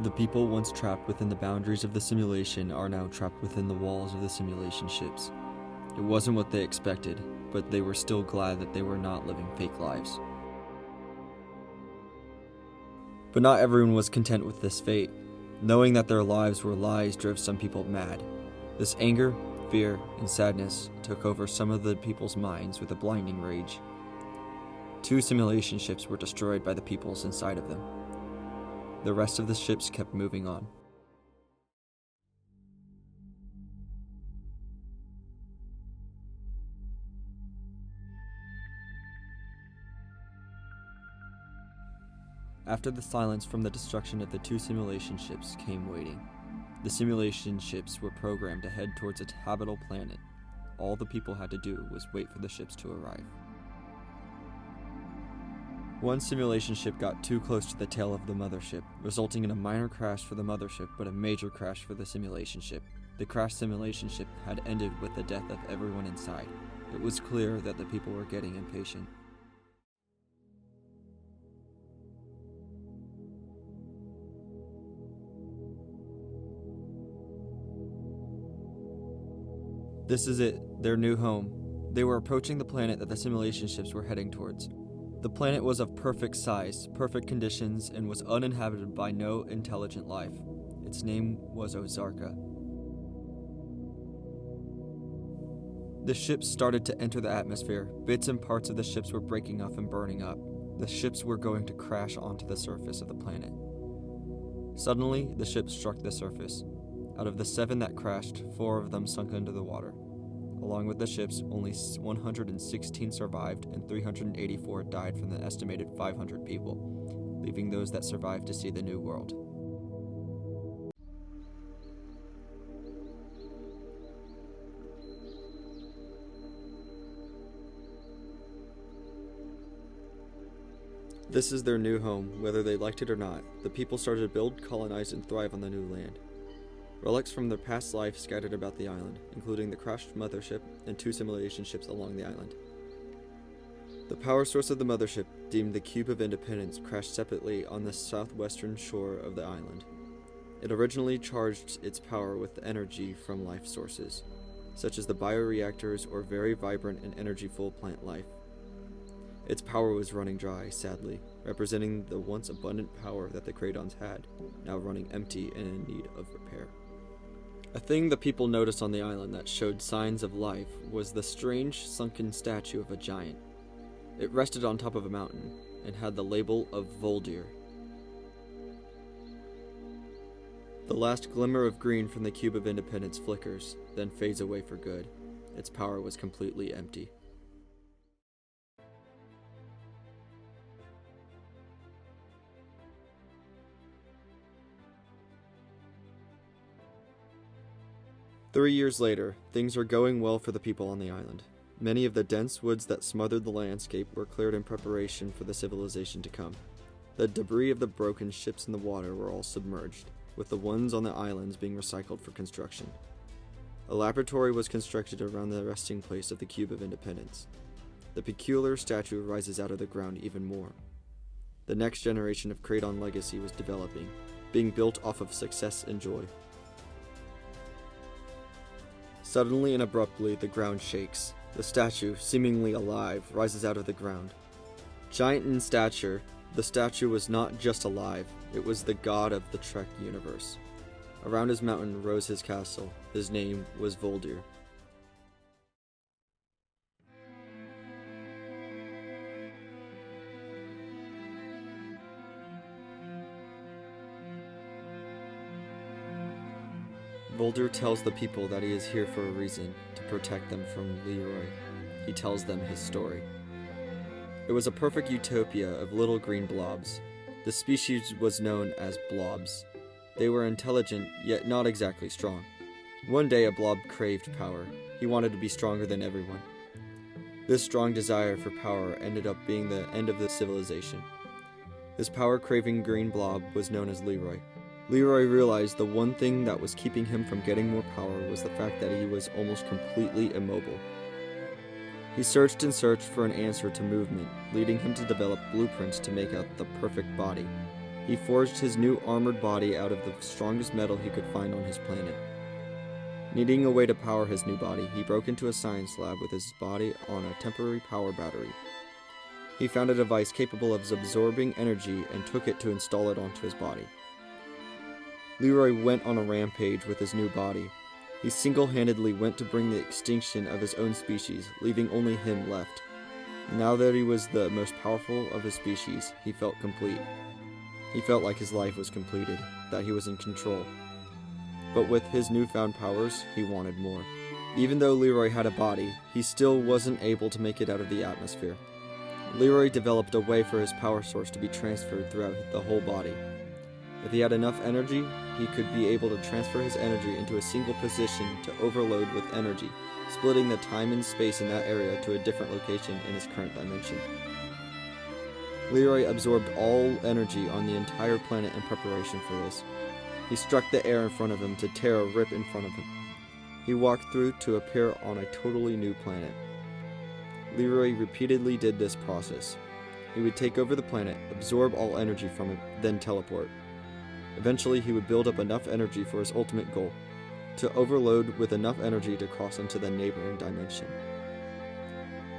The people once trapped within the boundaries of the simulation are now trapped within the walls of the simulation ships. It wasn't what they expected, but they were still glad that they were not living fake lives. But not everyone was content with this fate. Knowing that their lives were lies drove some people mad. This anger, fear, and sadness took over some of the people's minds with a blinding rage. 2 simulation ships were destroyed by the peoples inside of them. The rest of the ships kept moving on. After the silence from the destruction of the 2 simulation ships came waiting. The simulation ships were programmed to head towards a habitable planet. All the people had to do was wait for the ships to arrive. One simulation ship got too close to the tail of the mothership, resulting in a minor crash for the mothership but a major crash for the simulation ship. The crashed simulation ship had ended with the death of everyone inside. It was clear that the people were getting impatient. This is it, their new home. They were approaching the planet that the simulation ships were heading towards. The planet was of perfect size, perfect conditions, and was uninhabited by no intelligent life. Its name was Ozarka. The ships started to enter the atmosphere. Bits and parts of the ships were breaking off and burning up. The ships were going to crash onto the surface of the planet. Suddenly, the ship struck the surface. Out of the 7 that crashed, 4 of them sunk into the water. Along with the ships, only 116 survived and 384 died from the estimated 500 people, leaving those that survived to see the new world. This is their new home, whether they liked it or not. The people started to build, colonize, and thrive on the new land. Relics from their past life scattered about the island, including the crashed mothership and 2 simulation ships along the island. The power source of the mothership, deemed the Cube of Independence, crashed separately on the southwestern shore of the island. It originally charged its power with energy from life sources, such as the bioreactors or very vibrant and energy-full plant life. Its power was running dry, sadly, representing the once abundant power that the Cradons had, now running empty and in need of repair. A thing the people noticed on the island that showed signs of life was the strange, sunken statue of a giant. It rested on top of a mountain and had the label of Voldir. The last glimmer of green from the Cube of Independence flickers, then fades away for good. Its power was completely empty. Three years later, things were going well for the people on the island. Many of the dense woods that smothered the landscape were cleared in preparation for the civilization to come. The debris of the broken ships in the water were all submerged, with the ones on the islands being recycled for construction. A laboratory was constructed around the resting place of the Cube of Independence. The peculiar statue rises out of the ground even more. The next generation of Cradon legacy was developing, being built off of success and joy. Suddenly and abruptly, the ground shakes. The statue, seemingly alive, rises out of the ground. Giant in stature, the statue was not just alive, it was the god of the Treq universe. Around his mountain rose his castle. His name was Voldir. Voldir tells the people that he is here for a reason, to protect them from LEEROY. He tells them his story. It was a perfect utopia of little green blobs. The species was known as blobs. They were intelligent, yet not exactly strong. One day a blob craved power. He wanted to be stronger than everyone. This strong desire for power ended up being the end of the civilization. This power-craving green blob was known as LEEROY. LEEROY realized the one thing that was keeping him from getting more power was the fact that he was almost completely immobile. He searched and searched for an answer to movement, leading him to develop blueprints to make out the perfect body. He forged his new armored body out of the strongest metal he could find on his planet. Needing a way to power his new body, he broke into a science lab with his body on a temporary power battery. He found a device capable of absorbing energy and took it to install it onto his body. LEEROY went on a rampage with his new body. He single-handedly went to bring the extinction of his own species, leaving only him left. Now that he was the most powerful of his species, he felt complete. He felt like his life was completed, that he was in control. But with his newfound powers, he wanted more. Even though LEEROY had a body, he still wasn't able to make it out of the atmosphere. LEEROY developed a way for his power source to be transferred throughout the whole body. If he had enough energy, he could be able to transfer his energy into a single position to overload with energy, splitting the time and space in that area to a different location in his current dimension. LEEROY absorbed all energy on the entire planet in preparation for this. He struck the air in front of him to tear a rip in front of him. He walked through to appear on a totally new planet. LEEROY repeatedly did this process. He would take over the planet, absorb all energy from it, then teleport. Eventually, he would build up enough energy for his ultimate goal, to overload with enough energy to cross into the neighboring dimension.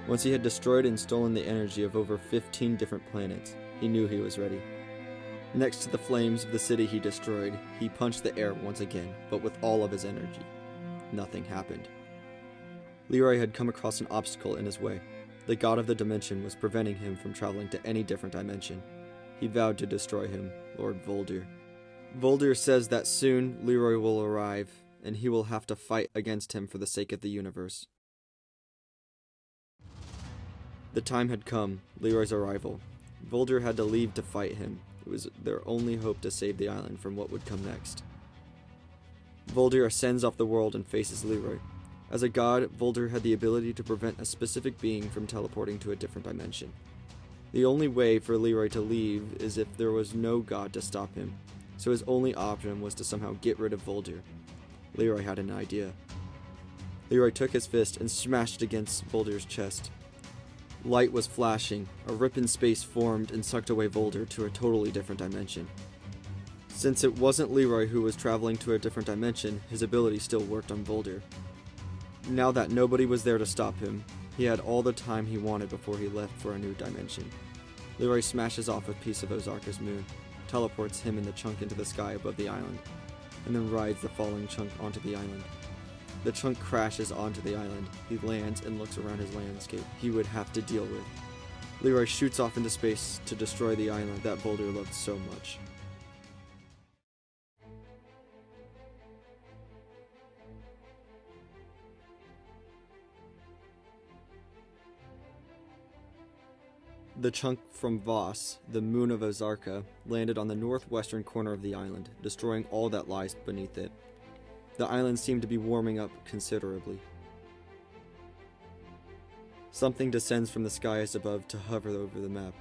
Once he had destroyed and stolen the energy of over 15 different planets, he knew he was ready. Next to the flames of the city he destroyed, he punched the air once again, but with all of his energy. Nothing happened. LEEROY had come across an obstacle in his way. The god of the dimension was preventing him from traveling to any different dimension. He vowed to destroy him, Lord Voldir. Voldir says that soon LEEROY will arrive, and he will have to fight against him for the sake of the universe. The time had come, LEEROY's arrival. Voldir had to leave to fight him. It was their only hope to save the island from what would come next. Voldir ascends off the world and faces LEEROY. As a god, Voldir had the ability to prevent a specific being from teleporting to a different dimension. The only way for LEEROY to leave is if there was no god to stop him, so his only option was to somehow get rid of Voldir. LEEROY had an idea. LEEROY took his fist and smashed against Voldir's chest. Light was flashing, a rip in space formed and sucked away Voldir to a totally different dimension. Since it wasn't LEEROY who was traveling to a different dimension, his ability still worked on Voldir. Now that nobody was there to stop him, he had all the time he wanted before he left for a new dimension. LEEROY smashes off a piece of Ozarka's moon, teleports him and the chunk into the sky above the island, and then rides the falling chunk onto the island. The chunk crashes onto the island. He lands and looks around his landscape he would have to deal with. LEEROY shoots off into space to destroy the island that Voldir loved so much. The chunk from Voss, the moon of Ozarka, landed on the northwestern corner of the island, destroying all that lies beneath it. The island seemed to be warming up considerably. Something descends from the skies above to hover over the map.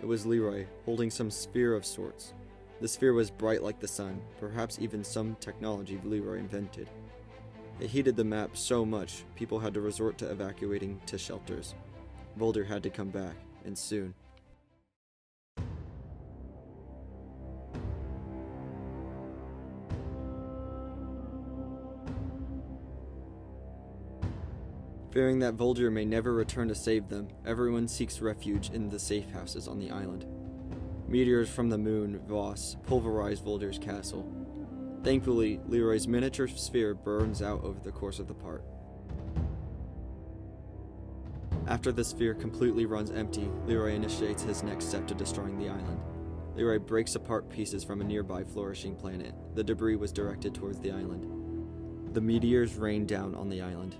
It was LEEROY, holding some sphere of sorts. The sphere was bright like the sun, perhaps even some technology LEEROY invented. It heated the map so much, people had to resort to evacuating to shelters. Voldir had to come back, and soon. Fearing that Voldir may never return to save them, everyone seeks refuge in the safe houses on the island. Meteors from the moon, Voss, pulverize Voldir's castle. Thankfully, LEEROY's miniature sphere burns out over the course of the part. After the sphere completely runs empty, LEEROY initiates his next step to destroying the island. LEEROY breaks apart pieces from a nearby flourishing planet. The debris was directed towards the island. The meteors rain down on the island.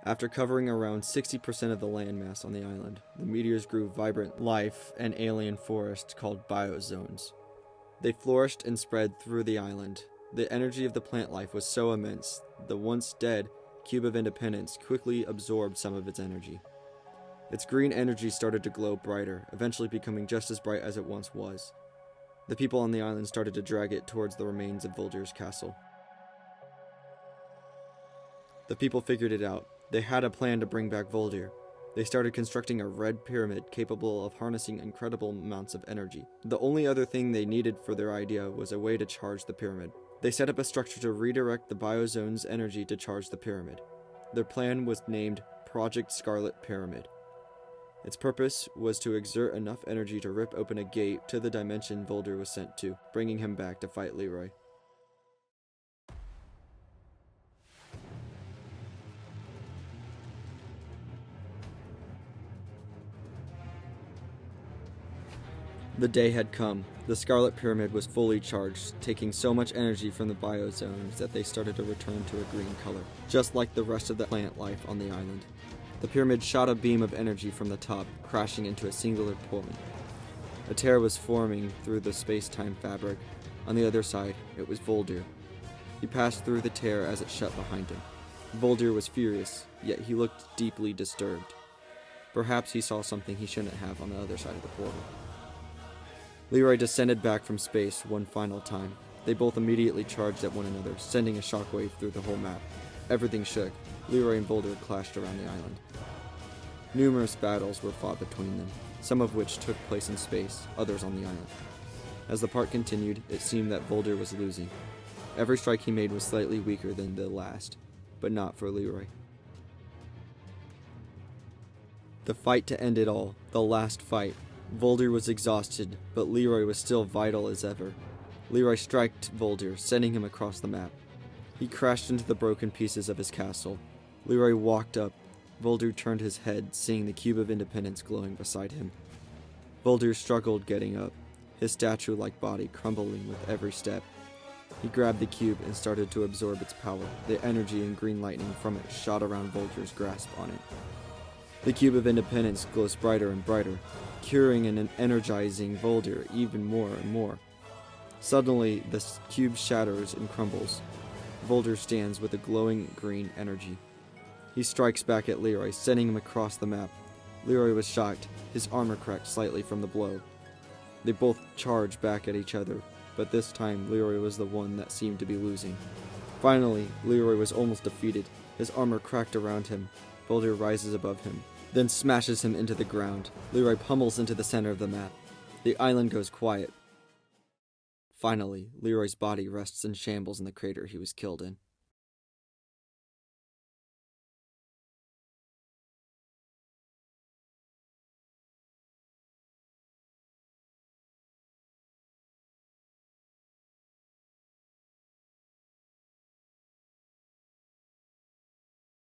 After covering around 60% of the landmass on the island, the meteors grew vibrant life and alien forests called biozones. They flourished and spread through the island. The energy of the plant life was so immense, the once dead Cube of Independence quickly absorbed some of its energy. Its green energy started to glow brighter, eventually becoming just as bright as it once was. The people on the island started to drag it towards the remains of Voldir's castle. The people figured it out. They had a plan to bring back Voldir. They started constructing a red pyramid capable of harnessing incredible amounts of energy. The only other thing they needed for their idea was a way to charge the pyramid. They set up a structure to redirect the biozone's energy to charge the pyramid. Their plan was named Project Scarlet Pyramid. Its purpose was to exert enough energy to rip open a gate to the dimension Voldir was sent to, bringing him back to fight LEEROY. The day had come. The Scarlet Pyramid was fully charged, taking so much energy from the biozones that they started to return to a green color, just like the rest of the plant life on the island. The pyramid shot a beam of energy from the top, crashing into a singular point. A tear was forming through the space-time fabric. On the other side, it was Voldir. He passed through the tear as it shut behind him. Voldir was furious, yet he looked deeply disturbed. Perhaps he saw something he shouldn't have on the other side of the portal. LEEROY descended back from space one final time. They both immediately charged at one another, sending a shockwave through the whole map. Everything shook. LEEROY and Voldir clashed around the island. Numerous battles were fought between them, some of which took place in space, others on the island. As the part continued, it seemed that Voldir was losing. Every strike he made was slightly weaker than the last, but not for LEEROY. The fight to end it all, the last fight. Voldir was exhausted, but LEEROY was still vital as ever. LEEROY struck Voldir, sending him across the map. He crashed into the broken pieces of his castle. LEEROY walked up. Voldir turned his head, seeing the Cube of Independence glowing beside him. Voldir struggled getting up, his statue-like body crumbling with every step. He grabbed the cube and started to absorb its power. The energy and green lightning from it shot around Voldir's grasp on it. The Cube of Independence glows brighter and brighter, curing and energizing Voldir even more and more. Suddenly, the cube shatters and crumbles. Voldir stands with a glowing green energy. He strikes back at LEEROY, sending him across the map. LEEROY was shocked. His armor cracked slightly from the blow. They both charged back at each other, but this time LEEROY was the one that seemed to be losing. Finally, LEEROY was almost defeated. His armor cracked around him. Voldir rises above him, then smashes him into the ground. LEEROY pummels into the center of the map. The island goes quiet. Finally, LEEROY's body rests in shambles in the crater he was killed in.